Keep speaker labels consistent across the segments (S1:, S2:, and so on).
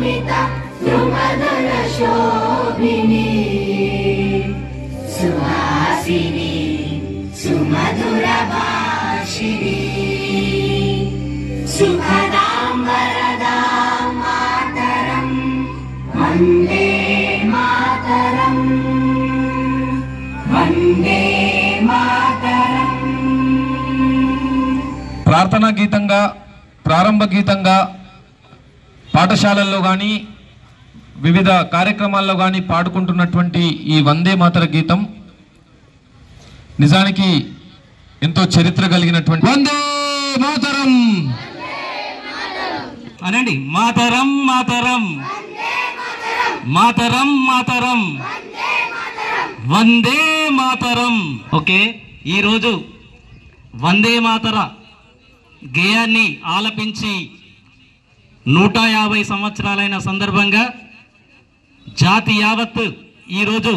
S1: सुमित सुमधुर शोभिनी सुहासिनी सुमधुर भाषिणी सुखदां वरदां मातरं वन्दे मातरं वन्दे मातरं।
S2: ప్రార్థనా గీతంగా ప్రారంభ గీతంగా పాఠశాలల్లో కానీ వివిధ కార్యక్రమాల్లో కానీ పాడుకుంటున్నటువంటి ఈ వందే మాతర గీతం నిజానికి ఎంతో చరిత్ర కలిగినటువంటి వందే మాతరం
S3: అనండి, మాతరం మాతరం మాతరం మాతరం వందే మాతరం. ఓకే, ఈరోజు వందే మాతర గేయాన్ని ఆలపించి 150 సంవత్సరాలైన సందర్భంగా జాతి యావత్తు ఈరోజు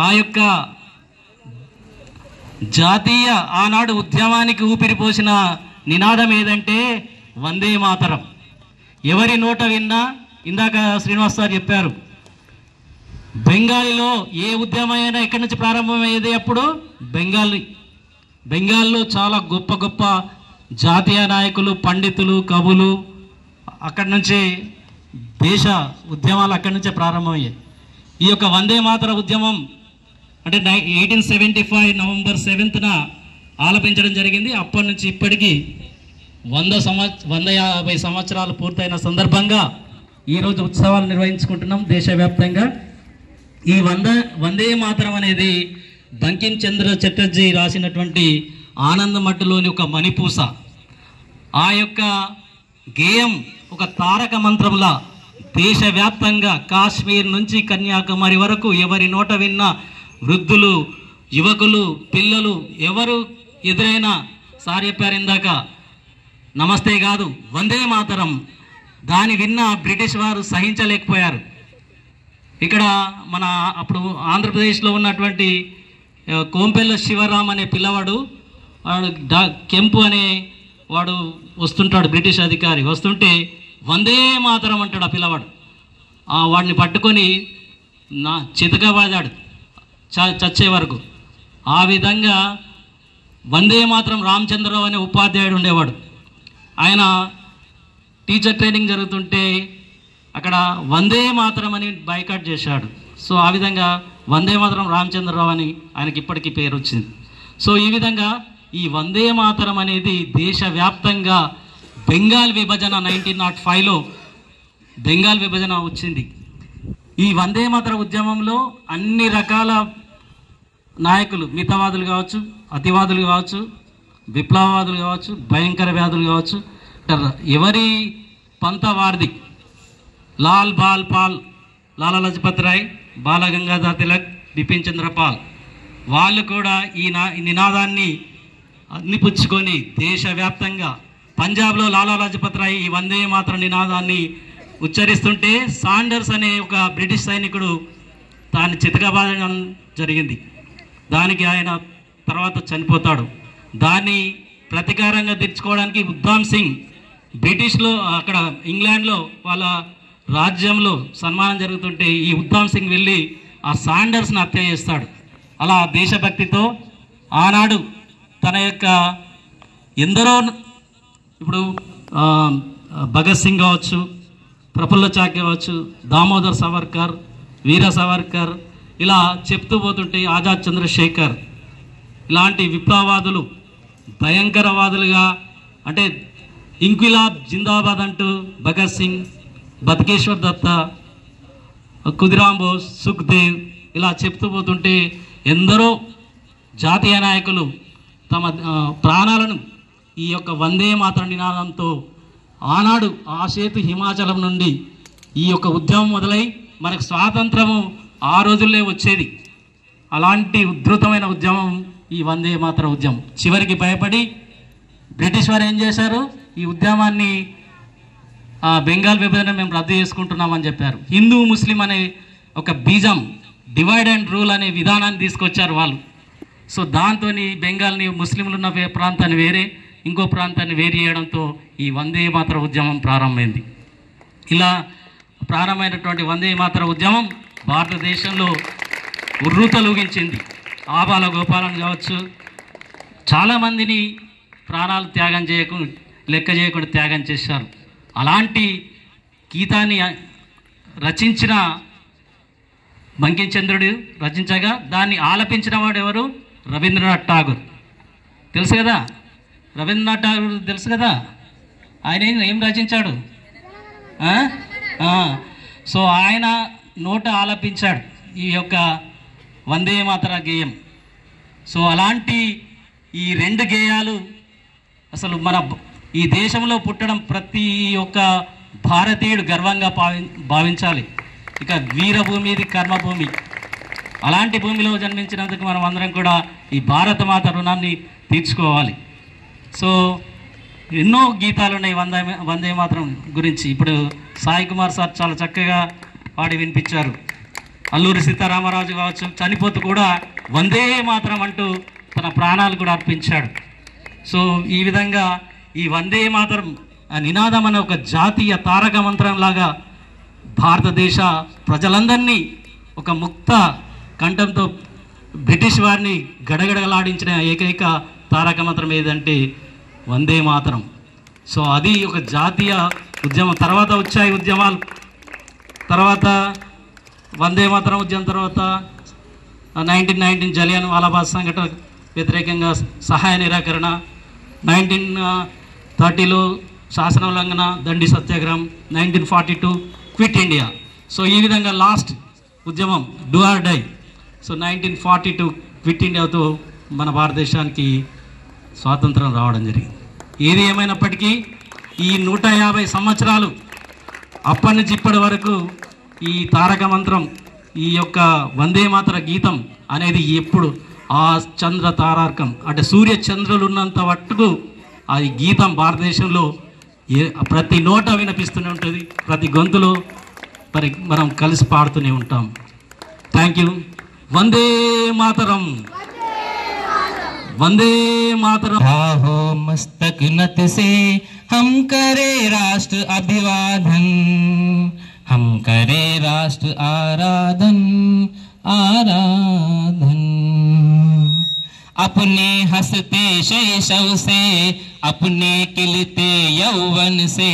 S3: ఆ యొక్క జాతీయ ఆనాడు ఉద్యమానికి ఊపిరిపోసిన నినాదం ఏదంటే వందే మాతరం. ఎవరి నోట విన్నా, ఇందాక శ్రీనివాస్ సార్ చెప్పారు, బెంగాలీలో ఏ ఉద్యమమైనా ఎక్కడి నుంచి ప్రారంభమయ్యేది? అప్పుడు బెంగాల్లో చాలా గొప్ప గొప్ప జాతీయ నాయకులు, పండితులు, కవులు అక్కడి నుంచి దేశ ఉద్యమాలు అక్కడి నుంచే ప్రారంభమయ్యాయి. ఈ యొక్క వందే మాతర ఉద్యమం అంటే 1875 నవంబర్ 7న ఆలపించడం జరిగింది. అప్పటి నుంచి ఇప్పటికీ 150 సంవత్సరాలు పూర్తయిన సందర్భంగా ఈరోజు ఉత్సవాలు నిర్వహించుకుంటున్నాం దేశవ్యాప్తంగా. ఈ వందే మాతరం అనేది బంకిం చంద్ర చటర్జీ రాసినటువంటి ఆనందమట్టులోని ఒక మణిపూస. ఆ యొక్క గేయం ఒక తారక మంత్రంలా దేశవ్యాప్తంగా కాశ్మీర్ నుంచి కన్యాకుమారి వరకు ఎవరి నోట విన్నా, వృద్ధులు, యువకులు, పిల్లలు ఎవరు ఎదురైనా సార్ చెప్పారు ఇందాక, నమస్తే కాదు వందే మాతరం. దాని విన్న బ్రిటిష్ వారు సహించలేకపోయారు. ఇక్కడ మన అప్పుడు ఆంధ్రప్రదేశ్లో ఉన్నటువంటి కోంపెల్ల శివరాం అనే పిల్లవాడు, వాడు కెంపు అనే వాడు వస్తుంటాడు, బ్రిటిష్ అధికారి వస్తుంటే వందే మాతరం అంటాడు ఆ పిల్లవాడు. వాడిని పట్టుకొని చితకబాదాడు చచ్చే వరకు. ఆ విధంగా వందే మాతరం రామచంద్రరావు అనే ఉపాధ్యాయుడు ఉండేవాడు. ఆయన టీచర్ ట్రైనింగ్ జరుగుతుంటే అక్కడ వందే మాతరం అని బైకాట్ చేశాడు. సో ఆ విధంగా వందే మాతరం రామచంద్రరావు అని ఆయనకి ఇప్పటికీ పేరు వచ్చింది. సో ఈ విధంగా ఈ వందే మాతరం అనేది దేశవ్యాప్తంగా బెంగాల్ విభజన 1905లో బెంగాల్ విభజన వచ్చింది. ఈ వందే మాతర ఉద్యమంలో అన్ని రకాల నాయకులు, మితవాదులు కావచ్చు, అతివాదులు కావచ్చు, విప్లవవాదులు కావచ్చు, భయంకర వ్యాధులు కావచ్చు, ఎవరి పంత వారిది. లాల్ బాల్ పాల్, లాలా లజపత్ రాయ్, బాల గంగాధర్ తిలక్, బిపిన్ చంద్ర పాల్ వాళ్ళు కూడా ఈ నినాదాన్ని అందిపుచ్చుకొని దేశవ్యాప్తంగా పంజాబ్లో లాలా లజపత్ రాయ్ ఈ వందే మాతరం నినాదాన్ని ఉచ్చరిస్తుంటే సాండర్స్ అనే ఒక బ్రిటిష్ సైనికుడు తాను చితకబాదడం జరిగింది. దానికి ఆయన తర్వాత చనిపోతాడు. దాన్ని ప్రతీకారంగా తీర్చుకోవడానికి ఉద్దామ్ సింగ్ బ్రిటిష్లో అక్కడ ఇంగ్లాండ్లో వాళ్ళ రాజ్యంలో సన్మానం జరుగుతుంటే ఈ ఉద్దామ్ సింగ్ వెళ్ళి ఆ సాండర్స్ని హత్య చేస్తాడు. అలా దేశభక్తితో ఆనాడు తన యొక్క ఎందరో, ఇప్పుడు భగత్ సింగ్ కావచ్చు, ప్రఫుల్ల చాకి కావచ్చు, దామోదర్ సవర్కర్, వీర సవర్కర్, ఇలా చెప్తూ పోతుంటే ఆజాద్ చంద్రశేఖర్ ఇలాంటి విప్లవవాదులు భయంకరవాదులుగా, అంటే ఇంక్విలాబ్ జిందాబాద్ అంటూ భగత్ సింగ్, బతుకేశ్వర్ దత్త, ఖుదీరామ్ బోస్, సుఖ్దేవ్ ఇలా చెప్తూ పోతుంటే ఎందరో జాతీయ నాయకులు తమ ప్రాణాలను ఈ యొక్క వందే మాతరం నినాదంతో ఆనాడు ఆసేతు హిమాచలం నుండి ఈ యొక్క ఉద్యమం మొదలై మనకు స్వాతంత్రము ఆ రోజుల్లో వచ్చేది. అలాంటి ఉధృతమైన ఉద్యమం ఈ వందే మాతర ఉద్యమం. చివరికి భయపడి బ్రిటిష్ వారు ఏం చేశారు, ఈ ఉద్యమాన్ని బెంగాల్ విభజన మేము రద్దు చేసుకుంటున్నామని చెప్పారు. హిందూ ముస్లిం అనే ఒక బీజం, డివైడ్ అండ్ రూల్ అనే విధానాన్ని తీసుకొచ్చారు వాళ్ళు. సో దాంతో బెంగాల్ని, ముస్లింలు ఉన్న ప్రాంతాన్ని వేరే, ఇంకో ప్రాంతాన్ని వేరు చేయడంతో ఈ వందే మాతర ఉద్యమం ప్రారంభమైంది. ఇలా ప్రారంభమైనటువంటి వందే మాతర ఉద్యమం భారతదేశంలో ఉర్రూతలూగించింది. ఆబాల గోపాలను కావచ్చు, చాలామందిని ప్రాణాలు త్యాగం లెక్క చేయకుండా త్యాగం చేశారు. అలాంటి గీతాన్ని రచించిన బంకించంద్రుడు రచించగా దాన్ని ఆలపించిన వాడు ఎవరు? రవీంద్రనాథ్ ఠాగూర్. తెలుసు కదా, రవీంద్రనాథ్ ఠాగూర్ తెలుసు కదా. ఆయన ఏం రచించాడు? సో ఆయన నోట ఆలపించాడు ఈ యొక్క వందే మాతర గేయం. సో అలాంటి ఈ 2 గేయాలు అసలు మన ఈ దేశంలో పుట్టడం ప్రతి ఒక్క భారతీయుడు గర్వంగా భావించాలి. ఇక వీరభూమి, ఇది కర్మభూమి. అలాంటి భూమిలో జన్మించినందుకు మనం అందరం కూడా ఈ భారతమాత రుణాన్ని తీర్చుకోవాలి. సో ఎన్నో గీతాలు ఉన్నాయి వందే మాతరం గురించి. ఇప్పుడు సాయి కుమార్ సార్ చాలా చక్కగా పాడి వినిపించారు. అల్లూరి సీతారామరాజు కావచ్చు, చనిపోతూ కూడా వందే మాతరం అంటూ తన ప్రాణాలు కూడా అర్పించాడు. సో ఈ విధంగా ఈ వందే మాతరం ఆ నినాదం అనే ఒక జాతీయ తారక మంత్రంలాగా భారతదేశ ప్రజలందరినీ ఒక ముక్త కంఠంతో బ్రిటిష్ వారిని గడగడలాడించిన ఏకైక తారక మంత్రం ఏదంటే వందే మాతరం. సో అది ఒక జాతీయ ఉద్యమం. తర్వాత వచ్చాయి ఉద్యమాలు. తర్వాత వందే మాతరం ఉద్యమం తర్వాత 1919 జలియన్ వాలాబాగ్ సంఘటన వ్యతిరేకంగా సహాయ నిరాకరణ, 1930లో శాసన ఉల్లంఘన, దండి సత్యాగ్రహం, 1942 క్విట్ ఇండియా. సో ఈ విధంగా లాస్ట్ ఉద్యమం do or die. So 1942 quit ఇండియాతో మన భారతదేశానికి స్వాతంత్రం రావడం జరిగింది. ఏది ఏమైనప్పటికీ ఈ 150 సంవత్సరాలు అప్పటి నుంచి ఇప్పటి వరకు ఈ తారక మంత్రం, ఈ యొక్క వందే మాతర గీతం అనేది ఎప్పుడు ఆ చంద్ర తారార్కం అంటే సూర్య చంద్రులు ఉన్నంత మట్టుకు ఆ గీతం భారతదేశంలో ప్రతి నోట వినిపిస్తూనే ఉంటుంది, ప్రతి గొంతులో మరి మనం కలిసి పాడుతూనే ఉంటాం. Thank you. వందే మాతరం, వందే మాतरम।
S4: हो मस्तक नत से हम करे राष्ट्र अभिवादन, हम करे राष्ट्र आराधन आराधन। अपने हंसते शैशव से, अपने खिलते यौवन से,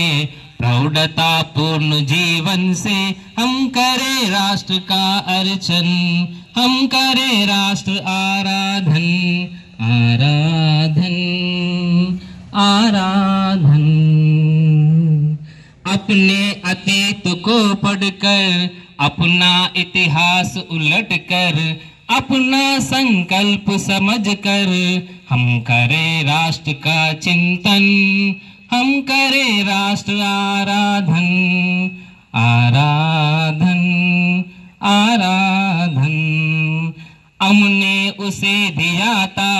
S4: प्रौढ़ता पूर्ण जीवन से हम करे राष्ट्र का अर्चन, हम करे राष्ट्र आराधन आराधन आराधन। अपने अतीत को पढ़कर, अपना इतिहास उलटकर, अपना संकल्प समझकर हम करे राष्ट्र का चिंतन, हम करे राष्ट्र आराधन आराधन आराधन। हमने उसे दिया था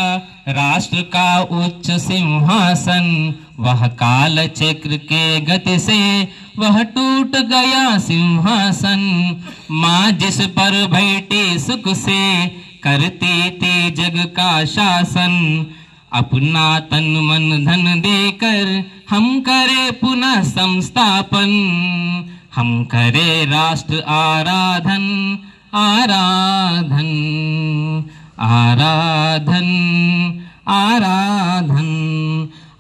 S4: राष्ट्र का उच्च सिंहासन, वह काल चक्र के गति से वह टूट गया सिंहासन। माँ जिस पर बैठी सुख से करती थी जग का शासन, अपना तन मन धन देकर हम करे पुनः संस्थापन, हम करे राष्ट्र आराधन आराधन आराधन आराधन।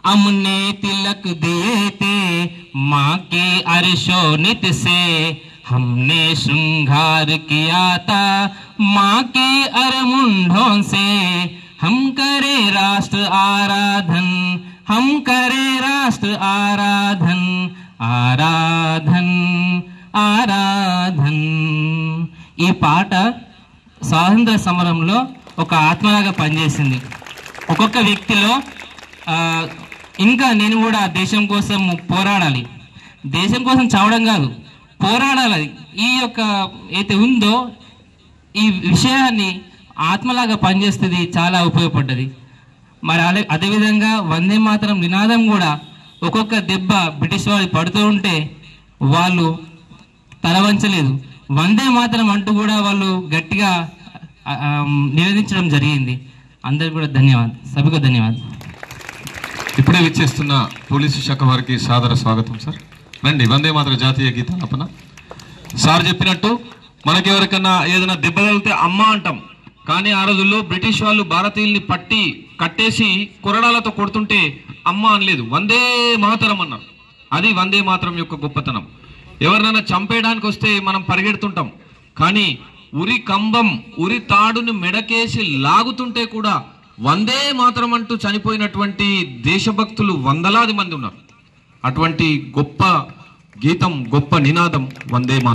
S4: हमने तिलक दिए थे माँ के अर्शोनित से, हमने श्रृंगार किया था माँ के अरमुंडों से। हम करे राष्ट्र आराधन, हम करे राष्ट्र आराधन आराधन ఆరాధన్। ఈ పాట స్వాతంత్ర సమరంలో ఒక ఆత్మలాగా పనిచేసింది. ఒక్కొక్క వ్యక్తిలో ఇంకా నేను కూడా దేశం కోసం పోరాడాలి, దేశం కోసం చావడం కాదు పోరాడాలి, ఈ యొక్క అయితే ఉందో ఈ విషయాన్ని ఆత్మలాగా పనిచేస్తుంది, చాలా ఉపయోగపడ్డది. మరి అదేవిధంగా వందే మాతరం నినాదం కూడా ఒక్కొక్క దెబ్బ బ్రిటిష్ వాళ్ళు పడుతూ ఉంటే వాళ్ళు తలవంచలేదు, వందే మాతరం అంటూ కూడా వాళ్ళు గట్టిగా నివేదించడం జరిగింది. అందరికీ కూడా ధన్యవాదాలు, సభకు ధన్యవాదాలు.
S2: ఇప్పుడే విచ్చేస్తున్న పోలీసు శాఖ వారికి సాదర స్వాగతం సార్. రండి వందే మాతరం జాతీయ గీతాలాపన. సార్ చెప్పినట్టు మనకెవరికన్నా ఏదైనా దెబ్బ తగిలితే అమ్మ అంటాం, కానీ ఆ రోజుల్లో బ్రిటిష్ వాళ్ళు భారతీయుల్ని పట్టి కట్టేసి కొరడాలతో కొడుతుంటే అమ్మ అనలేదు, వందే మాతరం అన్నారు. అది వందే మాతరం యొక్క గొప్పతనం. ఎవరినైనా చంపేయడానికి వస్తే మనం పరిగెడుతుంటాం, కానీ ఉరి కంబం ఉరి తాడుని మెడకేసి లాగుతుంటే కూడా వందే మాతరం అంటూ చనిపోయినటువంటి దేశభక్తులు వందలాది మంది ఉన్నారు. అటువంటి గొప్ప గీతం, గొప్ప నినాదం వందే మాతరం.